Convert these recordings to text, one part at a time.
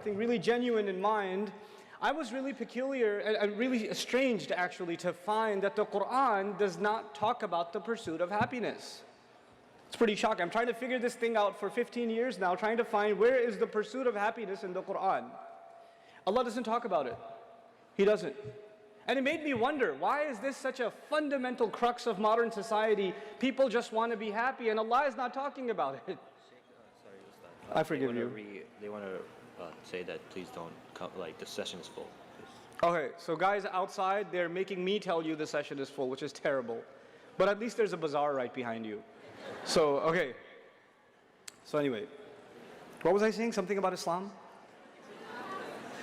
something really genuine in mind, I was really peculiar and really estranged actually to find that the Quran does not talk about the pursuit of happiness. It's pretty shocking. I'm trying to figure this thing out for 15 years now, trying to find where is the pursuit of happiness in the Quran. Allah doesn't talk about it. He doesn't. And it made me wonder, why is this such a fundamental crux of modern society? People just want to be happy and Allah is not talking about it. Sorry, Ustad. I forgive you. They want to say that please don't come, like the session is full. Okay, so guys outside, they're making me tell you the session is full, which is terrible. But at least there's a bazaar right behind you. So, okay. So anyway, what was I saying? Something about Islam?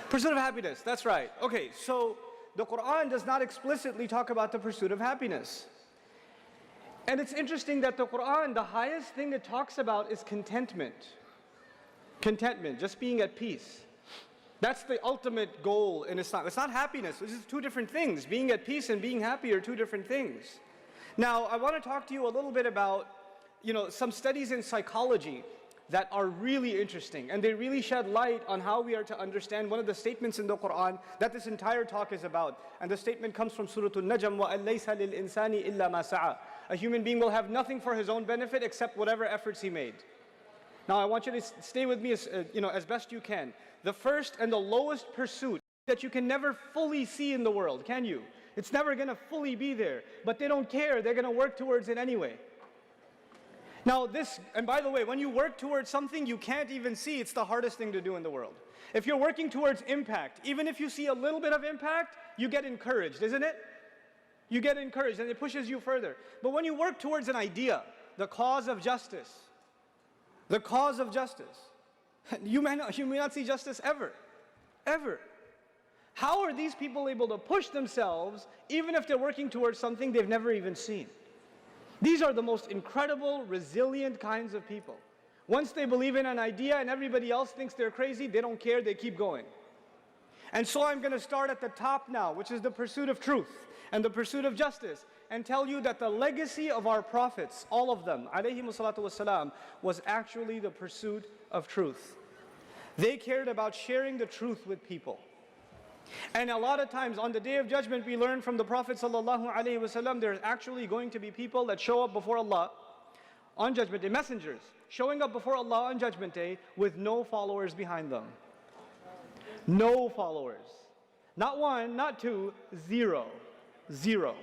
Pursuit of happiness, that's right. Okay, so the Quran does not explicitly talk about the pursuit of happiness. And it's interesting that the Quran, the highest thing it talks about is contentment. Contentment, just being at peace. That's the ultimate goal in Islam. It's not happiness, it's just two different things. Being at peace and being happy are two different things. Now, I want to talk to you a little bit about, some studies in psychology that are really interesting, and they really shed light on how we are to understand one of the statements in the Quran that this entire talk is about. And the statement comes from Surah An-Najm, وَأَن لَيْسَ لِلْإِنسَانِ إِلَّا مَا سَعَى. A human being will have nothing for his own benefit except whatever efforts he made. Now I want you to stay with me as best you can. The first and the lowest pursuit that you can never fully see in the world, can you? It's never going to fully be there, but they don't care, they're going to work towards it anyway. Now and by the way, when you work towards something you can't even see, it's the hardest thing to do in the world. If you're working towards impact, even if you see a little bit of impact, you get encouraged, isn't it? You get encouraged and it pushes you further. But when you work towards an idea, the cause of justice, you may not see justice ever. How are these people able to push themselves even if they're working towards something they've never even seen? These are the most incredible, resilient kinds of people. Once they believe in an idea and everybody else thinks they're crazy, they don't care, they keep going. And so I'm going to start at the top now, which is the pursuit of truth and the pursuit of justice, and tell you that the legacy of our prophets, all of them, alayhimu salatu wassalam, was actually the pursuit of truth. They cared about sharing the truth with people. And a lot of times on the Day of Judgment we learn from the Prophet sallallahu alaihi wasallam, there's actually going to be people that show up before Allah on Judgment Day, messengers, showing up before Allah on Judgment Day with no followers behind them. No followers. Not one, not two, zero. Zero.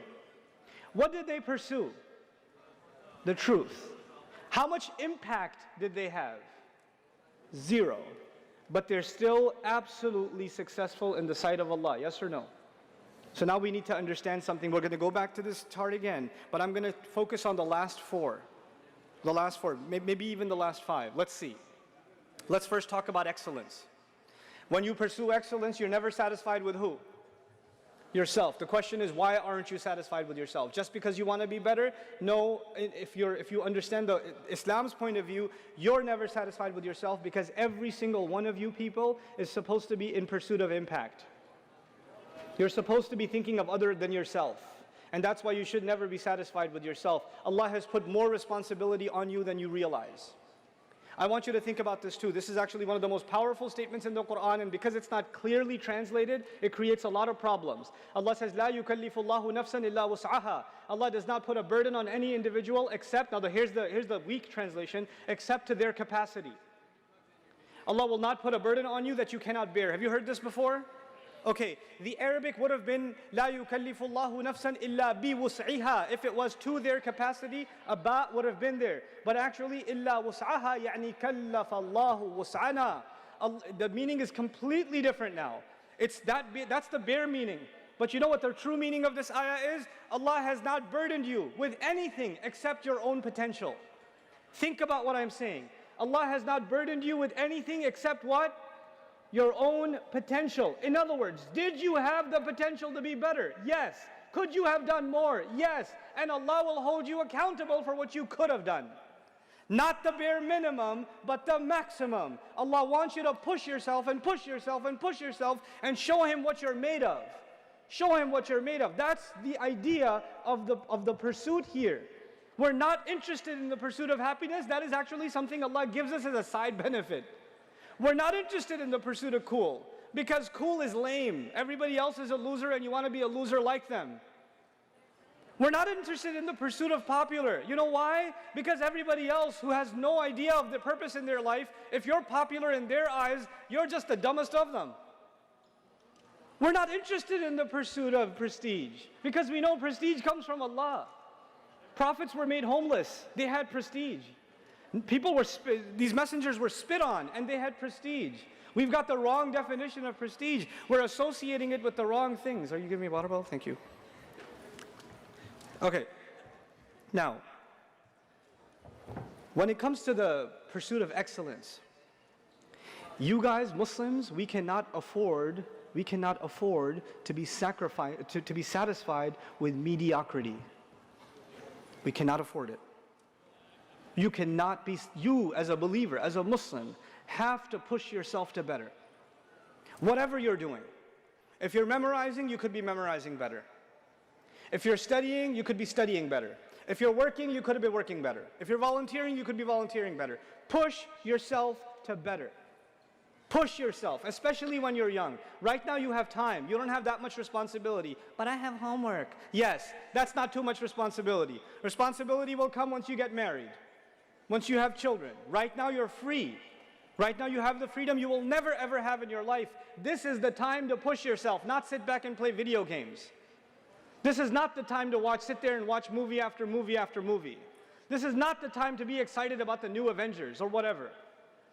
What did they pursue? The truth. How much impact did they have? Zero. But they're still absolutely successful in the sight of Allah, yes or no? So now we need to understand something. We're going to go back to this chart again, but I'm going to focus on the last four. The last four, maybe even the last five. Let's see. Let's first talk about excellence. When you pursue excellence, you're never satisfied with who? Yourself. The question is, why aren't you satisfied with yourself? Just because you want to be better? No, if you understand Islam's point of view, you're never satisfied with yourself because every single one of you people is supposed to be in pursuit of impact. You're supposed to be thinking of other than yourself. And that's why you should never be satisfied with yourself. Allah has put more responsibility on you than you realize. I want you to think about this too. This is actually one of the most powerful statements in the Quran, and because it's not clearly translated, it creates a lot of problems. Allah says, "La yukallifu Allahu nafsan illa wus'aha." Allah does not put a burden on any individual except, now here's the weak translation, except to their capacity. Allah will not put a burden on you that you cannot bear. Have you heard this before? Okay, the Arabic would have been "La yukallifu Allahu nafsan illa bi wus'iha." If it was to their capacity, a ba would have been there. But actually, "illa wus'aha" yani kallafa Allahu wus'ana. The meaning is completely different now. That's the bare meaning. But you know what the true meaning of this ayah is? Allah has not burdened you with anything except your own potential. Think about what I'm saying. Allah has not burdened you with anything except what? Your own potential. In other words, did you have the potential to be better? Yes. Could you have done more? Yes. And Allah will hold you accountable for what you could have done. Not the bare minimum, but the maximum. Allah wants you to push yourself and push yourself and push yourself and show Him what you're made of. Show Him what you're made of. That's the idea of the pursuit here. We're not interested in the pursuit of happiness. That is actually something Allah gives us as a side benefit. We're not interested in the pursuit of cool, because cool is lame. Everybody else is a loser and you want to be a loser like them. We're not interested in the pursuit of popular. You know why? Because everybody else who has no idea of the purpose in their life, if you're popular in their eyes, you're just the dumbest of them. We're not interested in the pursuit of prestige, because we know prestige comes from Allah. Prophets were made homeless. They had prestige. These messengers were spit on and they had prestige. We've got the wrong definition of prestige. We're associating it with the wrong things. Are you giving me a water bottle? Thank you. Okay. Now, when it comes to the pursuit of excellence, you guys, Muslims, we cannot afford to be satisfied with mediocrity. We cannot afford it. You as a believer, as a Muslim, have to push yourself to better. Whatever you're doing. If you're memorizing, you could be memorizing better. If you're studying, you could be studying better. If you're working, you could be working better. If you're volunteering, you could be volunteering better. Push yourself to better. Push yourself, especially when you're young. Right now you have time. You don't have that much responsibility. But I have homework. Yes, that's not too much responsibility. Responsibility will come once you get married. Once you have children. Right now you're free. Right now you have the freedom you will never ever have in your life. This is the time to push yourself, not sit back and play video games. This is not the time to sit there and watch movie after movie after movie. This is not the time to be excited about the new Avengers or whatever.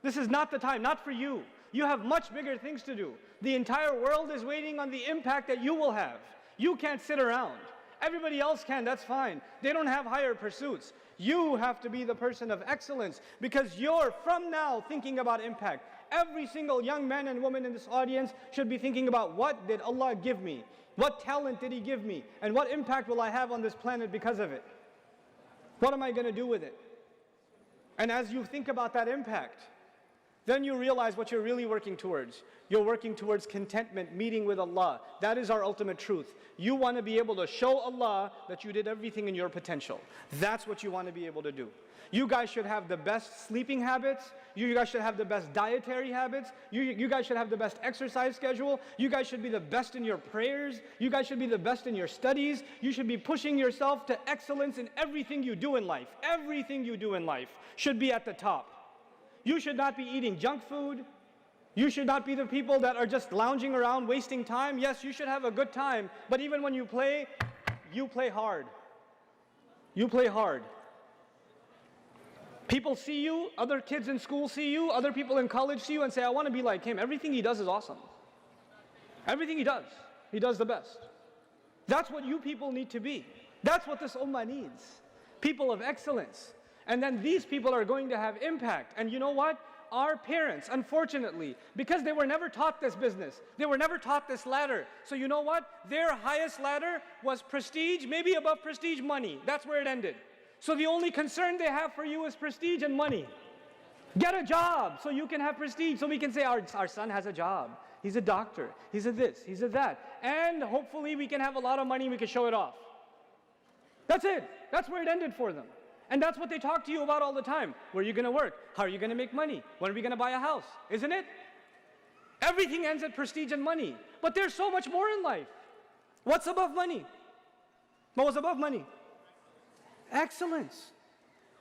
This is not the time, not for you. You have much bigger things to do. The entire world is waiting on the impact that you will have. You can't sit around. Everybody else can, that's fine. They don't have higher pursuits. You have to be the person of excellence, because you're from now thinking about impact. Every single young man and woman in this audience should be thinking about, what did Allah give me? What talent did He give me? And what impact will I have on this planet because of it? What am I going to do with it? And as you think about that impact, then you realize what you're really working towards. You're working towards contentment, meeting with Allah. That is our ultimate truth. You want to be able to show Allah that you did everything in your potential. That's what you want to be able to do. You guys should have the best sleeping habits. You guys should have the best dietary habits. You guys should have the best exercise schedule. You guys should be the best in your prayers. You guys should be the best in your studies. You should be pushing yourself to excellence in everything you do in life. Everything you do in life should be at the top. You should not be eating junk food. You should not be the people that are just lounging around wasting time. Yes, you should have a good time, but even when you play hard. You play hard. People see you, other kids in school see you, other people in college see you and say, I want to be like him. Everything he does is awesome. Everything he does the best. That's what you people need to be. That's what this ummah needs. People of excellence. And then these people are going to have impact. And you know what? Our parents, unfortunately, because they were never taught this business, they were never taught this ladder. So you know what? Their highest ladder was prestige, maybe above prestige, money. That's where it ended. So the only concern they have for you is prestige and money. Get a job so you can have prestige, so we can say our son has a job. He's a doctor. He's a this. He's a that. And hopefully we can have a lot of money and we can show it off. That's it. That's where it ended for them. And that's what they talk to you about all the time. Where are you going to work? How are you going to make money? When are we going to buy a house? Isn't it? Everything ends at prestige and money. But there's so much more in life. What's above money? What was above money? Excellence.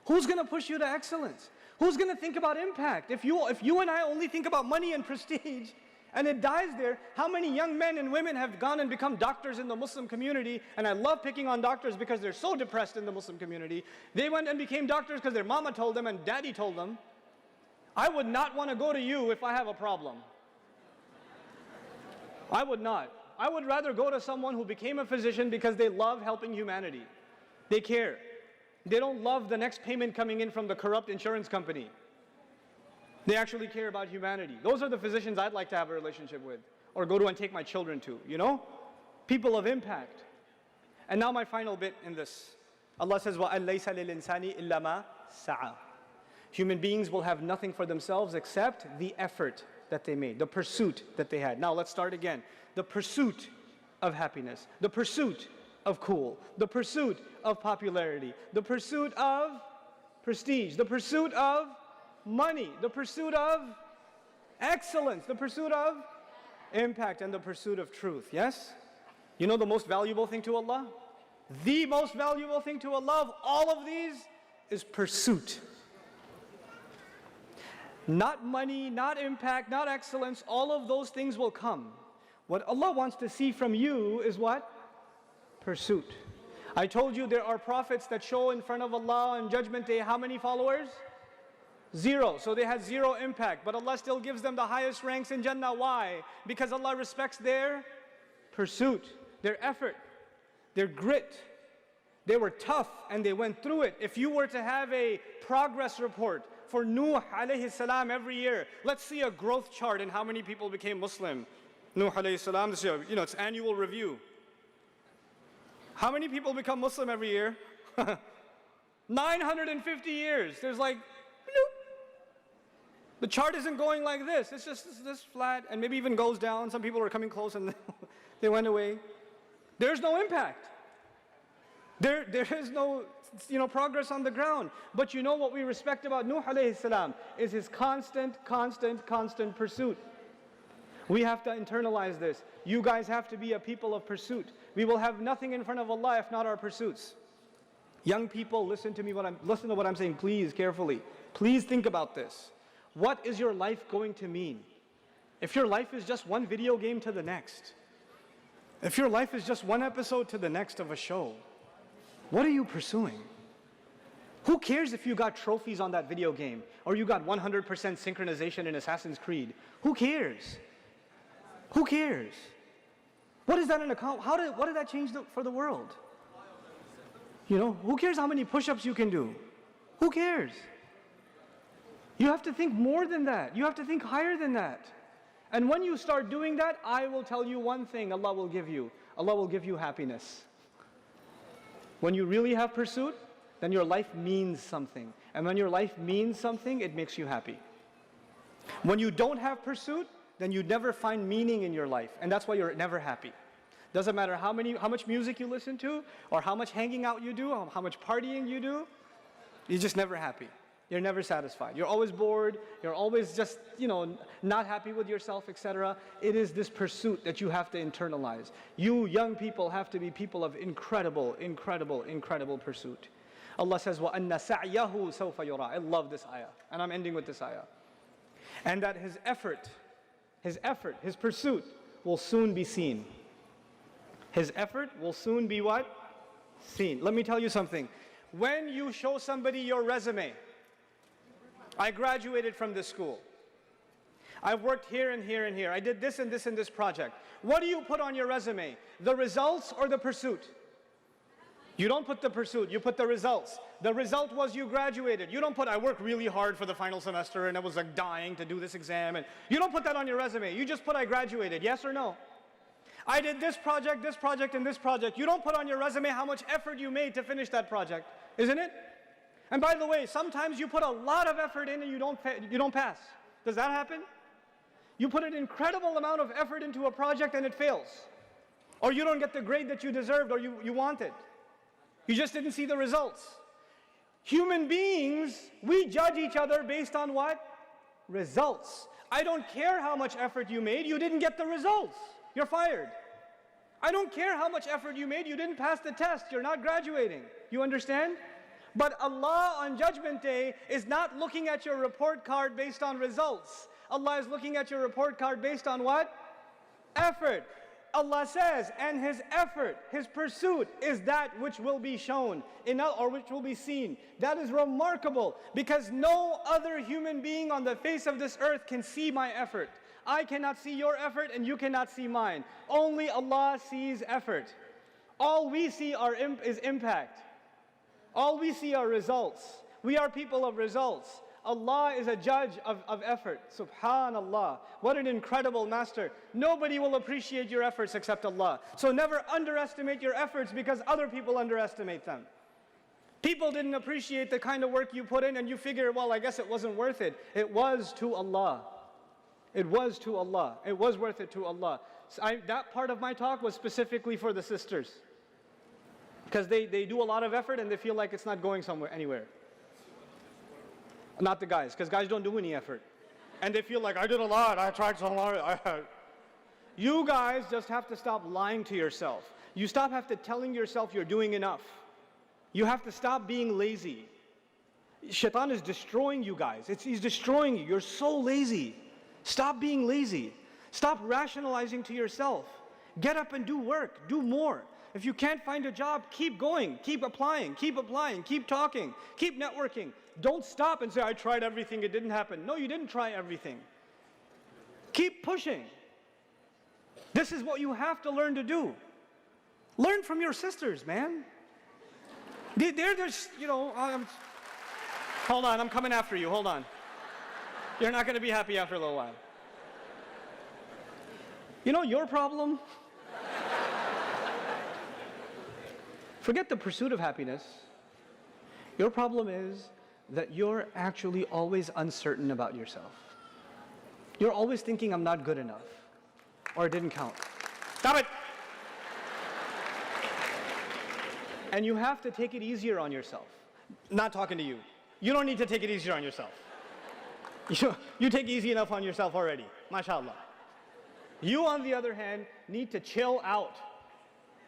Who's going to push you to excellence? Who's going to think about impact? If you and I only think about money and prestige, and it dies there, how many young men and women have gone and become doctors in the Muslim community? And I love picking on doctors because they're so depressed in the Muslim community. They went and became doctors because their mama told them and daddy told them. I would not want to go to you if I have a problem. I would not. I would rather go to someone who became a physician because they love helping humanity. They care. They don't love the next payment coming in from the corrupt insurance company. They actually care about humanity. Those are the physicians I'd like to have a relationship with, or go to and take my children to, you know? People of impact. And now my final bit in this. Allah says, وَأَن لَيْسَ لِلْإِنسَانِ إِلَّا مَا سَعَى. Human beings will have nothing for themselves except the effort that they made, the pursuit that they had. Now let's start again. The pursuit of happiness, the pursuit of cool, the pursuit of popularity, the pursuit of prestige, the pursuit of money, the pursuit of Excellence, the pursuit of impact and the pursuit of truth. Yes? You know the most valuable thing to Allah? The most valuable thing to Allah of all of these is pursuit. Not money, not impact, not excellence, all of those things will come. What Allah wants to see from you is what? Pursuit. I told you there are prophets that show in front of Allah on Judgment Day how many followers? 0. So they had 0 impact, but Allah still gives them the highest ranks in Jannah. Why? Because Allah respects their pursuit, their effort, their grit. They were tough and they went through it. If you were to have a progress report for Nuh alayhi salam every year, let's see a growth chart in how many people became Muslim. Nuh alayhi salam, this year, it's annual review. How many people become Muslim every year? 950 years. There's like, bloop. The chart isn't going like this. It's just this flat and maybe even goes down. Some people are coming close and they went away. There's no impact. There is no progress on the ground. But you know what we respect about Nuh alayhi salam is his constant pursuit. We have to internalize this. You guys have to be a people of pursuit. We will have nothing in front of Allah if not our pursuits. Young people, listen to what I'm saying, please, carefully. Please think about this. What is your life going to mean? If your life is just one video game to the next, if your life is just one episode to the next of a show, what are you pursuing? Who cares if you got trophies on that video game or you got 100% synchronization in Assassin's Creed? Who cares? Who cares? What is that an account? What did that change for the world? Who cares how many push-ups you can do? Who cares? You have to think more than that. You have to think higher than that. And when you start doing that, I will tell you one thing Allah will give you. Allah will give you happiness. When you really have pursuit, then your life means something. And when your life means something, it makes you happy. When you don't have pursuit, then you never find meaning in your life. And that's why you're never happy. Doesn't matter how much music you listen to, or how much hanging out you do, or how much partying you do, you're just never happy. You're never satisfied. You're always bored. You're always just, not happy with yourself, etc. It is this pursuit that you have to internalize. You young people have to be people of incredible pursuit. Allah says, وَأَنَّ سَعْيَهُ سَوْفَ يُرَى. I love this ayah. And I'm ending with this ayah. And that his effort, his pursuit will soon be seen. His effort will soon be what? Seen. Let me tell you something. When you show somebody your resume, I graduated from this school. I've worked here and here and here. I did this and this and this project. What do you put on your resume? The results or the pursuit? You don't put the pursuit, you put the results. The result was you graduated. You don't put, I worked really hard for the final semester and I was like dying to do this exam. And you don't put that on your resume. You just put, I graduated. Yes or no? I did this project, and this project. You don't put on your resume how much effort you made to finish that project, isn't it? And by the way, sometimes you put a lot of effort in and you don't pass. Does that happen? You put an incredible amount of effort into a project and it fails. Or you don't get the grade that you deserved or you wanted. You just didn't see the results. Human beings, we judge each other based on what? Results. I don't care how much effort you made, you didn't get the results. You're fired. I don't care how much effort you made, you didn't pass the test, you're not graduating. You understand? But Allah on Judgment Day is not looking at your report card based on results. Allah is looking at your report card based on what? Effort. Allah says, and his effort, his pursuit is that which will be shown, or which will be seen. That is remarkable because no other human being on the face of this earth can see my effort. I cannot see your effort and you cannot see mine. Only Allah sees effort. All we see is impact. All we see are results. We are people of results. Allah is a judge of effort. Subhanallah. What an incredible master. Nobody will appreciate your efforts except Allah. So never underestimate your efforts because other people underestimate them. People didn't appreciate the kind of work you put in and you figure, well, I guess it wasn't worth it. It was to Allah. It was to Allah. It was worth it to Allah. So that part of my talk was specifically for the sisters. Because they do a lot of effort and they feel like it's not going anywhere. Not the guys, because guys don't do any effort. and they feel like, I did a lot, I tried so hard. You guys just have to stop lying to yourself. You have to telling yourself you're doing enough. You have to stop being lazy. Shaitan is destroying you guys. He's destroying you. You're so lazy. Stop being lazy. Stop rationalizing to yourself. Get up and do work. Do more. If you can't find a job, keep going. Keep applying. Keep talking. Keep networking. Don't stop and say, I tried everything, it didn't happen. No, you didn't try everything. Keep pushing. This is what you have to learn to do. Learn from your sisters, man. They're just, hold on, I'm coming after you, hold on. You're not going to be happy after a little while. You know your problem? Forget the pursuit of happiness. Your problem is that you're actually always uncertain about yourself. You're always thinking, I'm not good enough, or it didn't count. Stop it! And you have to take it easier on yourself. Not talking to you. You don't need to take it easier on yourself. You take easy enough on yourself already, mashallah. You, on the other hand, need to chill out.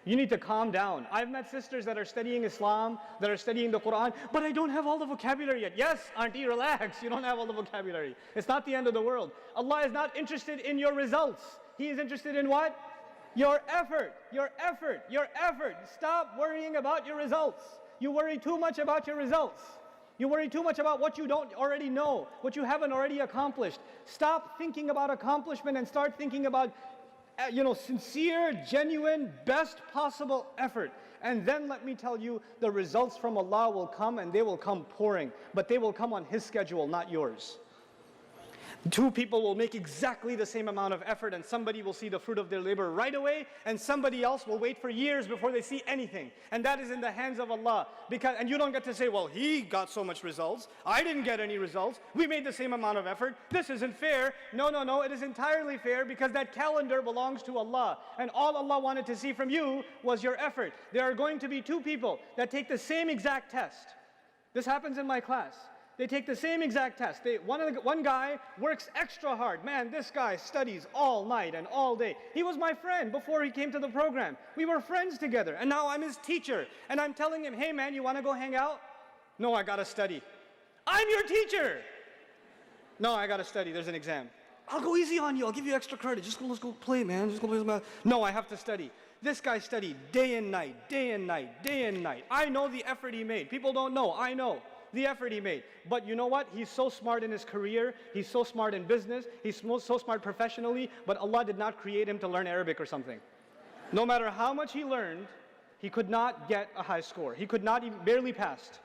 You need to calm down. I've met sisters that are studying Islam, that are studying the Quran, but I don't have all the vocabulary yet. Yes, auntie, relax. You don't have all the vocabulary. It's not the end of the world. Allah is not interested in your results. He is interested in what? Your effort. Your effort. Your effort. Stop worrying about your results. You worry too much about your results. You worry too much about what you don't already know, what you haven't already accomplished. Stop thinking about accomplishment and start thinking about sincere, genuine, best possible effort. And then let me tell you, the results from Allah will come, and they will come pouring, but they will come on His schedule, not yours. Two people will make exactly the same amount of effort, and somebody will see the fruit of their labor right away, and somebody else will wait for years before they see anything. And that is in the hands of Allah. And you don't get to say, well, he got so much results, I didn't get any results, we made the same amount of effort, this isn't fair. No, it is entirely fair, because that calendar belongs to Allah, and all Allah wanted to see from you was your effort. There are going to be two people that take the same exact test. This happens in my class. They take the same exact test. One guy works extra hard. Man, this guy studies all night and all day. He was my friend before he came to the program. We were friends together, and now I'm his teacher. And I'm telling him, hey man, you want to go hang out? No, I gotta study. I'm your teacher! No, I gotta study, there's an exam. I'll go easy on you, I'll give you extra credit. Let's go play, man. Just go play some math. No, I have to study. This guy studied day and night, day and night, day and night. I know the effort he made. People don't know, I know the effort he made. But you know what? He's so smart in his career, he's so smart in business, he's so smart professionally, but Allah did not create him to learn Arabic or something. No matter how much he learned, he could not get a high score. He could not even, barely passed.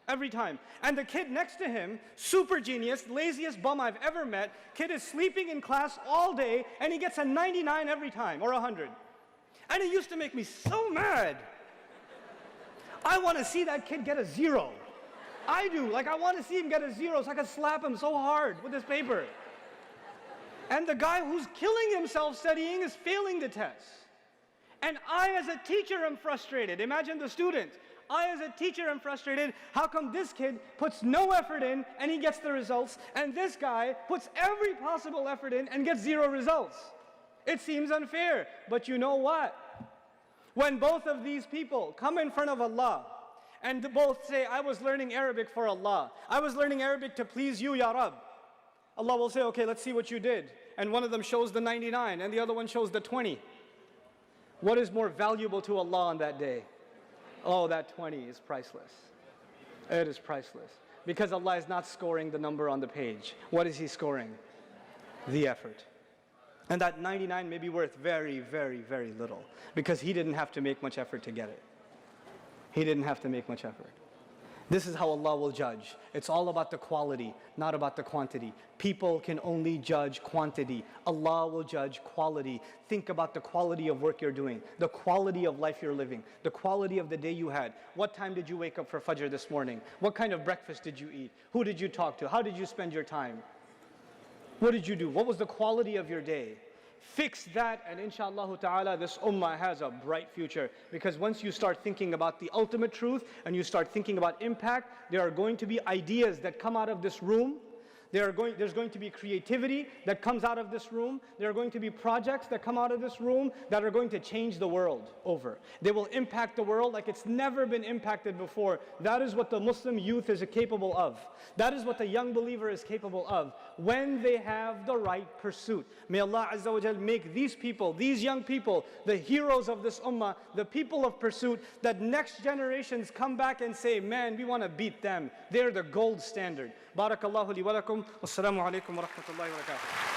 Every time. And the kid next to him, super genius, laziest bum I've ever met, kid is sleeping in class all day, and he gets a 99 every time, or 100. And it used to make me so mad. I want to see that kid get a 0. I do. I want to see him get a 0 so I can slap him so hard with this paper. And the guy who's killing himself studying is failing the test. And I, as a teacher, am frustrated. Imagine the student. I, as a teacher, am frustrated. How come this kid puts no effort in and he gets the results, and this guy puts every possible effort in and gets 0 results? It seems unfair. But you know what? When both of these people come in front of Allah and both say, I was learning Arabic for Allah, I was learning Arabic to please you, Ya Rab, Allah will say, okay, let's see what you did. And one of them shows the 99 and the other one shows the 20. What is more valuable to Allah on that day? Oh, that 20 is priceless. It is priceless. Because Allah is not scoring the number on the page. What is He scoring? The effort. And that 99 may be worth very, very, very little, because he didn't have to make much effort to get it. He didn't have to make much effort. This is how Allah will judge. It's all about the quality, not about the quantity. People can only judge quantity. Allah will judge quality. Think about the quality of work you're doing, the quality of life you're living, the quality of the day you had. What time did you wake up for Fajr this morning? What kind of breakfast did you eat? Who did you talk to? How did you spend your time? What did you do? What was the quality of your day? Fix that, and inshallah ta'ala, this ummah has a bright future. Because once you start thinking about the ultimate truth and you start thinking about impact, there are going to be ideas that come out of this room There's going to be creativity that comes out of this room. There are going to be projects that come out of this room that are going to change the world over. They will impact the world like it's never been impacted before. That is what the Muslim youth is capable of. That is what the young believer is capable of when they have the right pursuit. May Allah Azza wa Jal make these people, these young people, the heroes of this ummah, the people of pursuit, that next generations come back and say, man, we want to beat them. They're the gold standard. Barakallahu li wa lakum. Wassalamu alaikum wa rahmatullahi wa barakatuh.